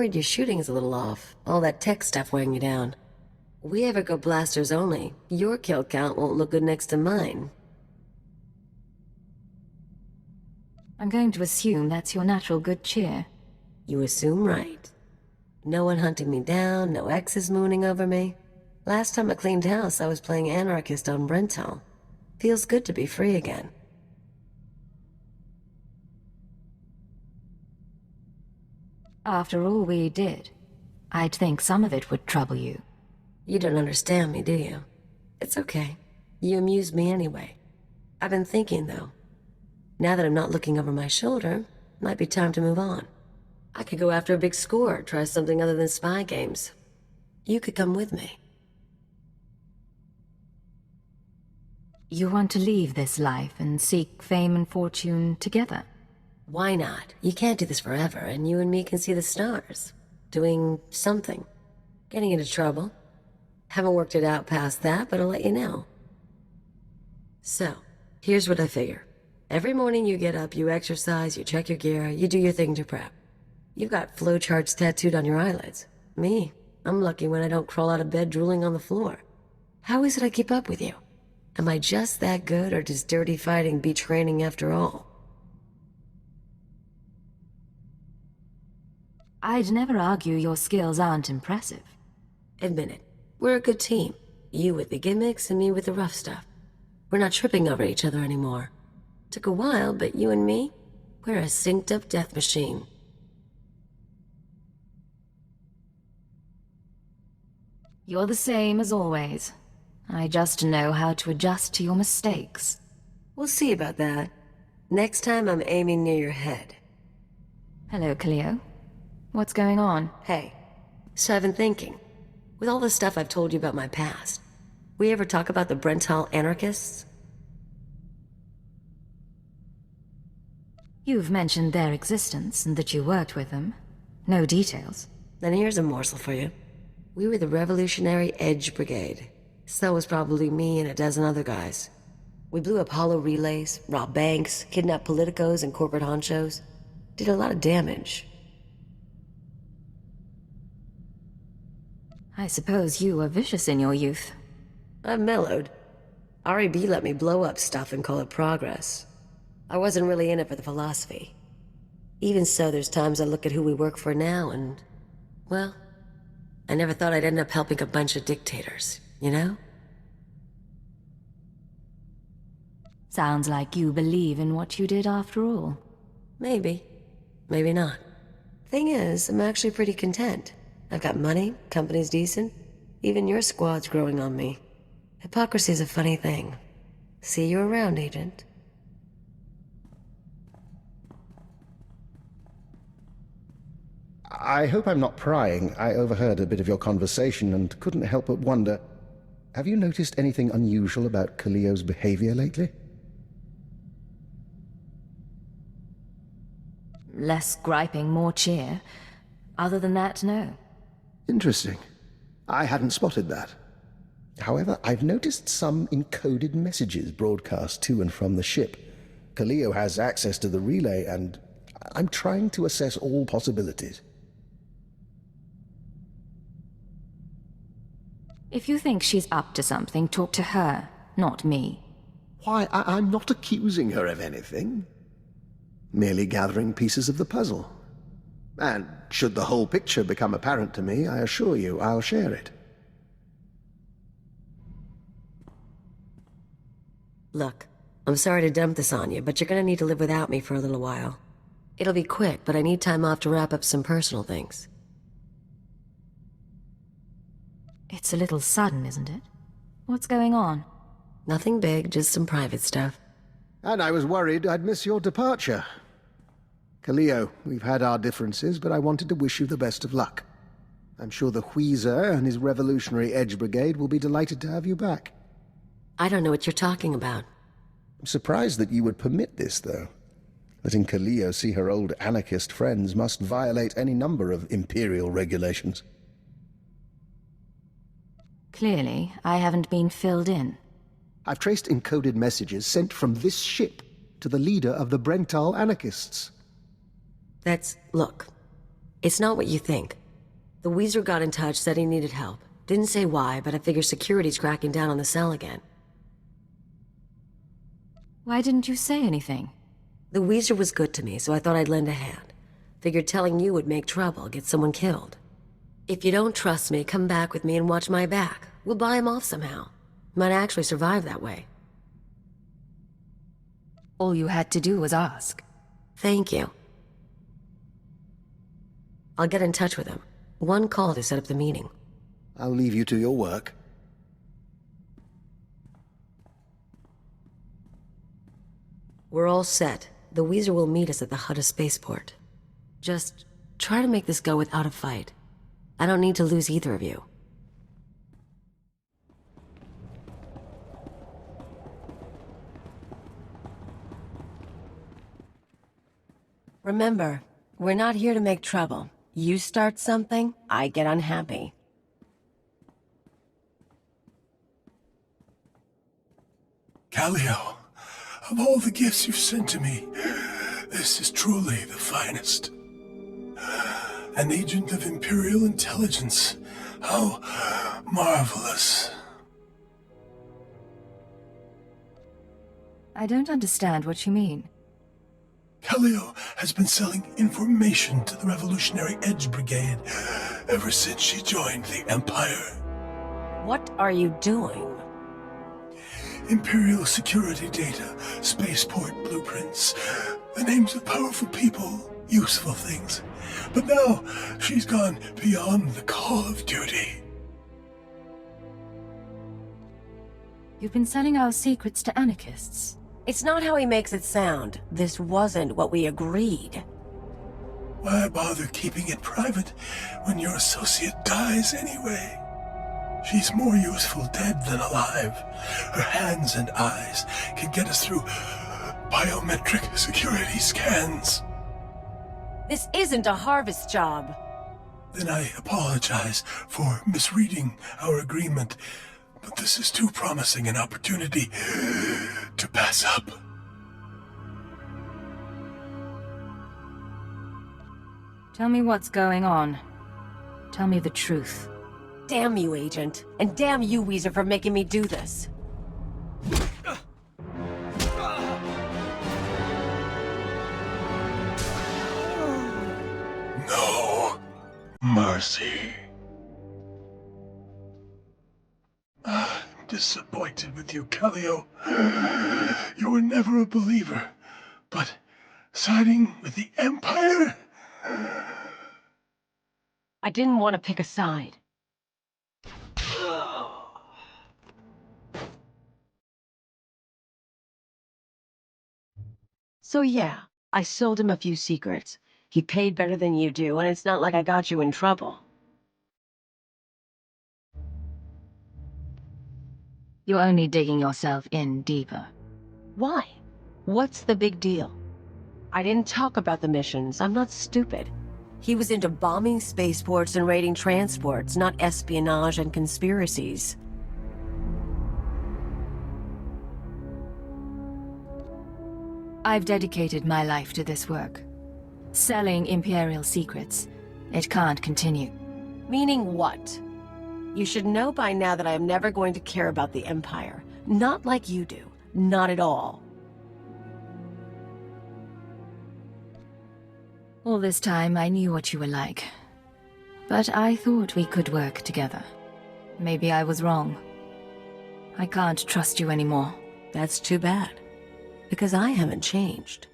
worried your shooting's a little off. All that tech stuff weighing you down. We ever go blasters only, your kill count won't look good next to mine. I'm going to assume that's your natural good cheer. You assume right. No one hunting me down, no exes mooning over me. Last time I cleaned house, I was playing anarchist on Betrayal. Feels good to be free again. After all we did, I'd think some of it would trouble you. You don't understand me, do you? It's okay. You amuse me anyway. I've been thinking, though. Now that I'm not looking over my shoulder, might be time to move on. I could go after a big score, try something other than spy games. You could come with me. You want to leave this life and seek fame and fortune together? Why not? You can't do this forever, and you and me can see the stars. Doing something. Getting into trouble. Haven't worked it out past that, but I'll let you know. So, here's what I figure. Every morning you get up, you exercise, you check your gear, you do your thing to prep. You've got flowcharts tattooed on your eyelids. Me, I'm lucky when I don't crawl out of bed drooling on the floor. How is it I keep up with you? Am I just that good, or does dirty fighting beat training after all? I'd never argue your skills aren't impressive. Admit it. We're a good team. You with the gimmicks and me with the rough stuff. We're not tripping over each other anymore. Took a while, but you and me, we're a synced-up death machine. You're the same as always. I just know how to adjust to your mistakes. We'll see about that. Next time I'm aiming near your head. Hello, Kaliyo. What's going on? Hey, so I've been thinking. With all the stuff I've told you about my past, we ever talk about the Betrayal anarchists? You've mentioned their existence and that you worked with them. No details. Then here's a morsel for you. We were the Revolutionary Edge Brigade. So was probably me and a dozen other guys. We blew up hollow relays, robbed banks, kidnapped politicos and corporate honchos. Did a lot of damage. I suppose you were vicious in your youth. I've mellowed. RAB let me blow up stuff and call it progress. I wasn't really in it for the philosophy. Even so, there's times I look at who we work for now and... well, I never thought I'd end up helping a bunch of dictators, you know? Sounds like you believe in what you did after all. Maybe. Maybe not. Thing is, I'm actually pretty content. I've got money, company's decent. Even your squad's growing on me. Hypocrisy's a funny thing. See you around, Agent. I hope I'm not prying. I overheard a bit of your conversation and couldn't help but wonder... have you noticed anything unusual about Kaliyo's behavior lately? Less griping, more cheer. Other than that, no. Interesting. I hadn't spotted that. However, I've noticed some encoded messages broadcast to and from the ship. Kaliyo has access to the relay, and I'm trying to assess all possibilities. If you think she's up to something, talk to her, not me. Why, I'm not accusing her of anything. Merely gathering pieces of the puzzle. And should the whole picture become apparent to me, I assure you I'll share it. Look, I'm sorry to dump this on you, but you're gonna need to live without me for a little while. It'll be quick, but I need time off to wrap up some personal things. It's a little sudden, isn't it? What's going on? Nothing big, just some private stuff. And I was worried I'd miss your departure. Kaliyo, we've had our differences, but I wanted to wish you the best of luck. I'm sure the Wheezer and his Revolutionary Edge Brigade will be delighted to have you back. I don't know what you're talking about. I'm surprised that you would permit this, though. Letting Kaliyo see her old anarchist friends must violate any number of Imperial regulations. Clearly, I haven't been filled in. I've traced encoded messages sent from this ship to the leader of the Betrayal anarchists. Look, It's not what you think. The Weezer got in touch, said he needed help. Didn't say why, but I figure security's cracking down on the cell again. Why didn't you say anything? The Weezer was good to me, so I thought I'd lend a hand. Figured telling you would make trouble, get someone killed. If you don't trust me, come back with me and watch my back. We'll buy him off somehow. Might actually survive that way. All you had to do was ask. Thank you. I'll get in touch with him. One call to set up the meeting. I'll leave you to your work. We're all set. The Weezer will meet us at the Hutta spaceport. Just try to make this go without a fight. I don't need to lose either of you. Remember, we're not here to make trouble. You start something, I get unhappy. Kaliyo, of all the gifts you've sent to me, this is truly the finest. An agent of Imperial intelligence. How marvelous. I don't understand what you mean. Kaliyo has been selling information to the Revolutionary Edge Brigade ever since she joined the Empire. What are you doing? Imperial security data, spaceport blueprints, the names of powerful people, useful things. But now, she's gone beyond the call of duty. You've been selling our secrets to anarchists. It's not how he makes it sound. This wasn't what we agreed. Why bother keeping it private when your associate dies anyway? She's more useful dead than alive. Her hands and eyes can get us through biometric security scans. This isn't a harvest job. Then I apologize for misreading our agreement, but this is too promising an opportunity to pass up. Tell me what's going on. Tell me the truth. Damn you, Agent. And damn you, Weezer, for making me do this. No mercy. I'm disappointed with you, Kaliyo. You were never a believer, but siding with the Empire? I didn't want to pick a side. So yeah, I sold him a few secrets. He paid better than you do, and it's not like I got you in trouble. You're only digging yourself in deeper. Why? What's the big deal? I didn't talk about the missions. I'm not stupid. He was into bombing spaceports and raiding transports, not espionage and conspiracies. I've dedicated my life to this work. Selling Imperial secrets. It can't continue. Meaning what? You should know by now that I am never going to care about the Empire. Not like you do. Not at all. All this time I knew what you were like. But I thought we could work together. Maybe I was wrong. I can't trust you anymore. That's too bad. Because I haven't changed.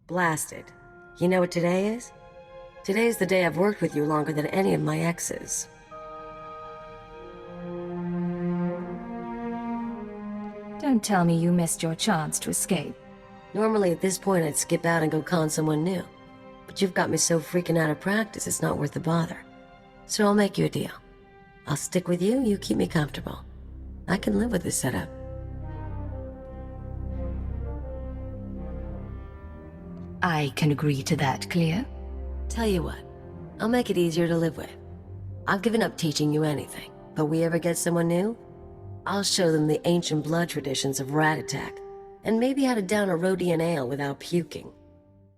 Blasted. You know what today is? Today's the day I've worked with you longer than any of my exes. Don't tell me you missed your chance to escape. Normally at this point I'd skip out and go con someone new. But you've got me so freaking out of practice it's not worth the bother. So I'll make you a deal. I'll stick with you, you keep me comfortable. I can live with this setup. I can agree to that, Kaliyo. Tell you what, I'll make it easier to live with. I've given up teaching you anything, but we ever get someone new, I'll show them the ancient blood traditions of rat attack, and maybe how to down a Rhodian ale without puking.